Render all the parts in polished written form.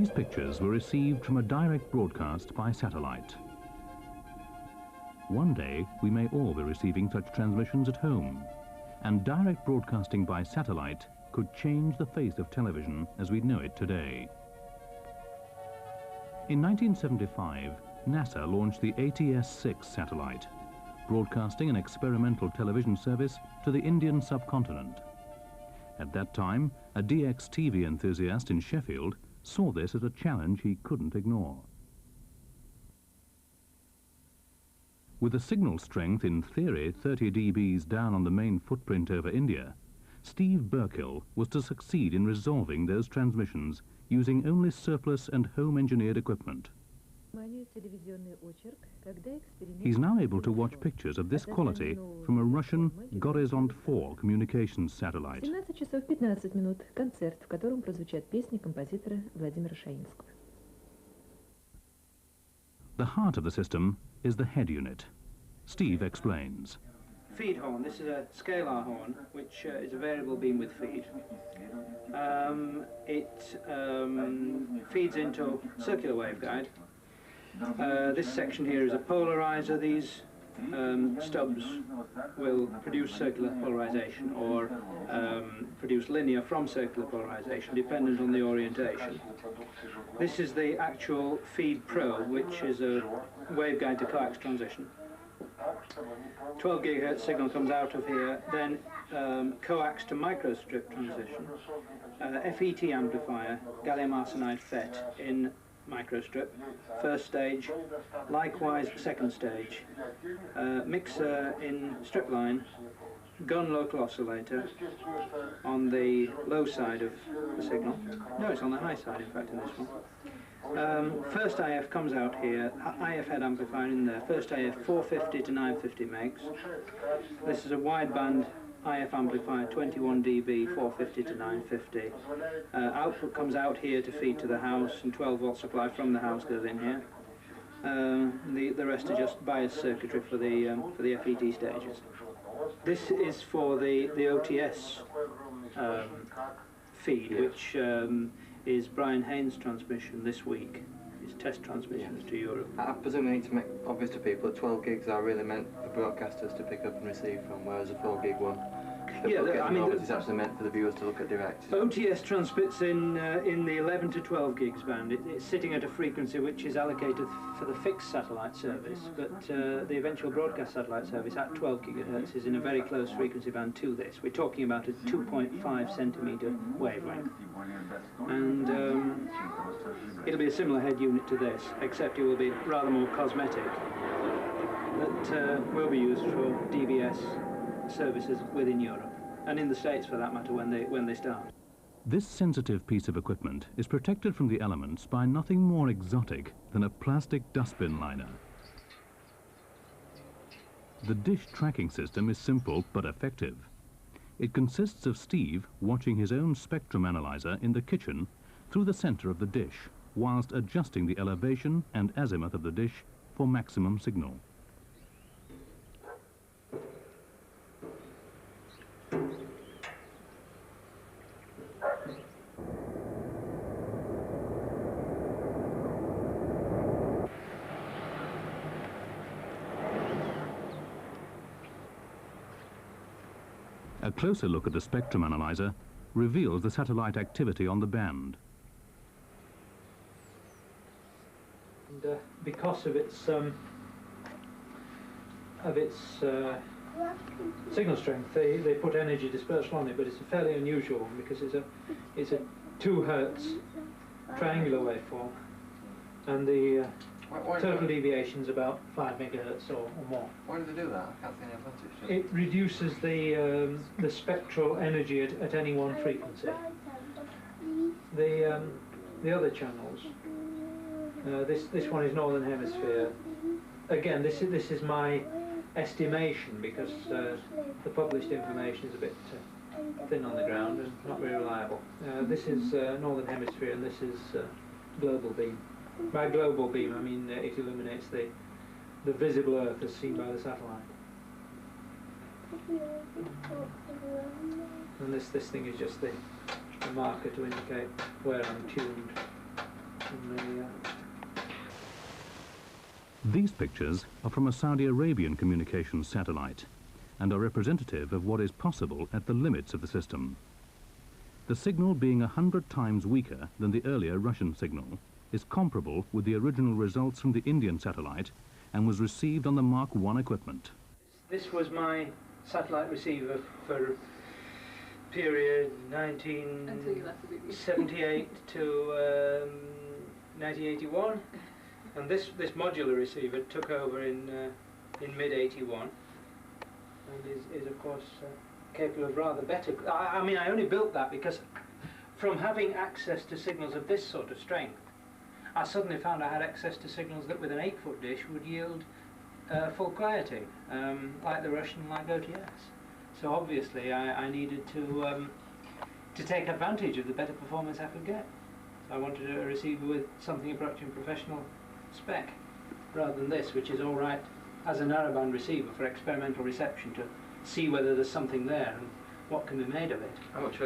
These pictures were received from a direct broadcast by satellite. One day, we may all be receiving such transmissions at home, and direct broadcasting by satellite could change the face of television as we know it today. In 1975, NASA launched the ATS-6 satellite, broadcasting an experimental television service to the Indian subcontinent. At that time, a DX-TV enthusiast in Sheffield saw this as a challenge he couldn't ignore. With a signal strength in theory 30 dBs down on the main footprint over India, J Birkill was to succeed in resolving those transmissions using only surplus and home-engineered equipment. He's now able to watch pictures of this quality from a Russian Gorizont 4 communications satellite. 17 часов 15 минут. Концерт, в котором прозвучат песни композитора Владимира Шаинского. The heart of the system is the head unit. Steve explains. Feed horn. This is a scalar horn, which is a variable beam with feed. It feeds into circular waveguide. This section here is a polarizer. These stubs will produce circular polarization or produce linear from circular polarization, dependent on the orientation. This is the actual feed probe, which is a waveguide to coax transition. 12 gigahertz signal comes out of here, then coax to microstrip transition, FET amplifier, gallium arsenide FET in microstrip, first stage, likewise second stage, mixer in strip line, gun local oscillator on the low side of the signal. No, it's on the high side, in fact, in this one. First IF comes out here, IF head amplifier in there, first IF 450 to 950 megs. This is a wideband IF amplifier, 21 dB, 450 to 950. Output comes out here to feed to the house, and 12 volt supply from the house goes in here. The rest are just bias circuitry for the FET stages. This is for the OTS feed, which is Brian Haynes' transmission this week, his test transmissions to Europe. I presume we need to make obvious to people that 12 gigs are really meant for broadcasters to pick up and receive from, whereas a 4 gig one, is actually meant for the viewers to look at direct. OTS transmits in the 11 to 12 gigs band. It's sitting at a frequency which is allocated for the fixed satellite service, but the eventual broadcast satellite service at 12 gigahertz is in a very close frequency band to this. We're talking about a 2.5 centimetre wavelength. And it'll be a similar head unit to this, except it will be rather more cosmetic. That will be used for DBS services within Europe, and in the States for that matter when they start. This sensitive piece of equipment is protected from the elements by nothing more exotic than a plastic dustbin liner. The dish tracking system is simple but effective. It consists of Steve watching his own spectrum analyzer in the kitchen through the center of the dish, whilst adjusting the elevation and azimuth of the dish for maximum signal. A closer look at the spectrum analyzer reveals the satellite activity on the band. And because of its signal strength, they put energy dispersal on it, but it's a fairly unusual one because it's a 2 hertz triangular waveform, and the total deviation is about 5 megahertz or more. Why do they do that? I can't see any advantage. It reduces the spectral energy at any one frequency. The other channels, this one is Northern Hemisphere. Again, this is my estimation because the published information is a bit thin on the ground and not very reliable. This is Northern Hemisphere, and this is global beam. By global beam, I mean it illuminates the visible Earth as seen by the satellite. And this thing is just the marker to indicate where I'm tuned These pictures are from a Saudi Arabian communications satellite and are representative of what is possible at the limits of the system. The signal, being 100 times weaker than the earlier Russian signal, is comparable with the original results from the Indian satellite and was received on the Mk.1 equipment. This was my satellite receiver for period 1978 to 1981, and this modular receiver took over in mid-81 and is of course capable of rather better. I mean, I only built that because from having access to signals of this sort of strength, I suddenly found I had access to signals that with an 8-foot dish would yield full clarity, like the Russian, like OTS. So obviously I needed to take advantage of the better performance I could get. So I wanted a receiver with something approaching professional spec, rather than this, which is all right as a narrowband receiver for experimental reception to see whether there's something there and what can be made of it. How much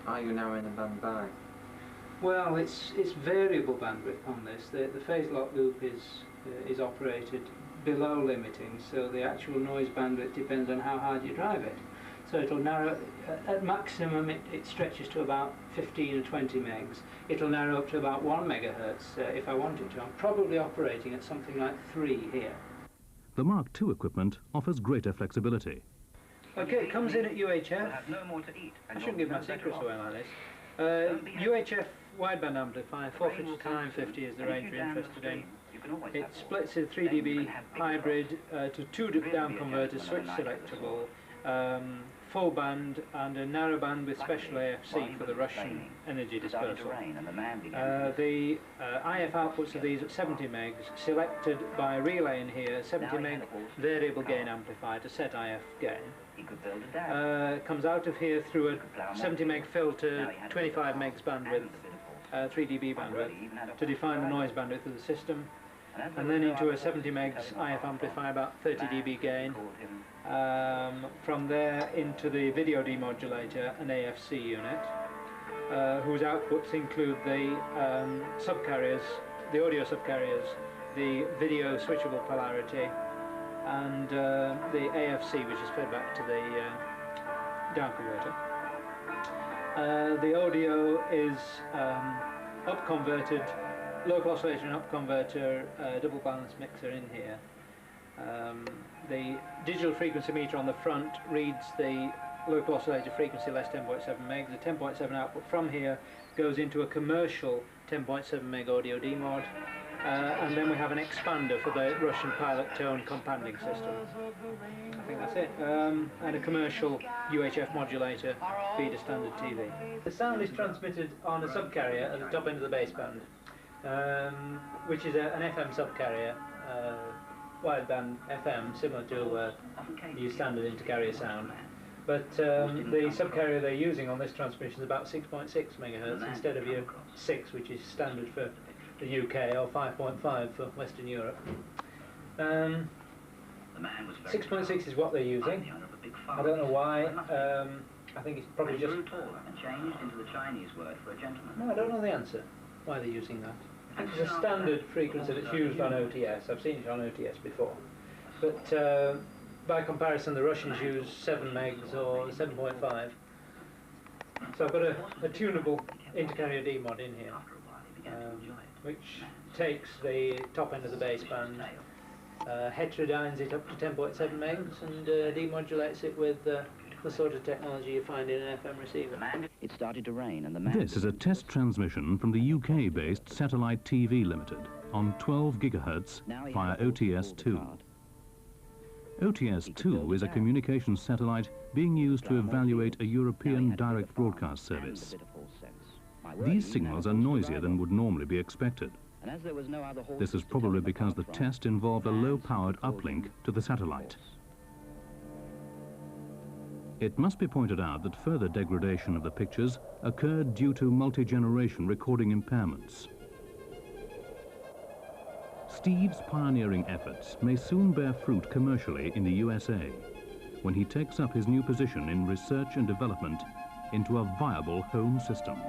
are you narrowing the band by? Well, it's variable bandwidth on this. The phase lock loop is operated below limiting, so the actual noise bandwidth depends on how hard you drive it. So it'll narrow, at maximum it stretches to about 15 or 20 megs. It'll narrow up to about 1 megahertz if I wanted to. I'm probably operating at something like 3 here. The Mk.2 equipment offers greater flexibility. Okay, it comes in at UHF. I shouldn't give my secrets away like this. UHF wideband amplifier, 450x50 is the range we're interested in. It splits a 3 dB hybrid to 2 down converters, switch selectable, full band and a narrow band with special AFC for the Russian energy dispersal. The IF outputs of these at 70 megs, selected by a relay in here, 70 meg variable gain amplifier to set IF gain. Comes out of here through a 70 meg filter, 25 megs bandwidth, 3 dB bandwidth to define the noise bandwidth of the system, and then into a 70 megs IF amplifier, about 30 dB gain. From there into the video demodulator, an AFC unit, whose outputs include the subcarriers, the audio subcarriers, the video switchable polarity, and the AFC, which is fed back to the down converter. The audio is up-converted, local oscillation up-converter, double balance mixer in here. The digital frequency meter on the front reads the local oscillator frequency less 10.7 megs. The 10.7 output from here goes into a commercial 10.7 meg audio demod. And then we have an expander for the Russian pilot tone companding system. I think that's it. And a commercial UHF modulator, feeder standard TV. The sound is transmitted on a subcarrier at the top end of the baseband, which is an FM subcarrier, wideband FM, similar to the standard intercarrier sound. But the subcarrier they're using on this transmission is about 6.6 megahertz instead of your 6, which is standard for the UK, or 5.5 for Western Europe. 6.6 is what they're using. I don't know why. I think it's probably just... No, I don't know the answer, why they're using that. It's a standard frequency that's used on OTS. I've seen it on OTS before. But by comparison, the Russians use 7 megs or 7.5. So I've got a tunable intercarrier demod in here, which takes the top end of the baseband, heterodynes it up to 10.7 megs, and demodulates it with the sort of technology you find in an FM receiver. It started to rain, and the This is a test transmission from the UK-based Satellite TV Limited on 12 gigahertz via OTS-2. OTS-2 is a communications satellite being used to evaluate a European direct broadcast service. These signals are noisier than would normally be expected. This is probably because the test involved a low-powered uplink to the satellite. It must be pointed out that further degradation of the pictures occurred due to multi-generation recording impairments. Steve's pioneering efforts may soon bear fruit commercially in the USA when he takes up his new position in research and development into a viable home system.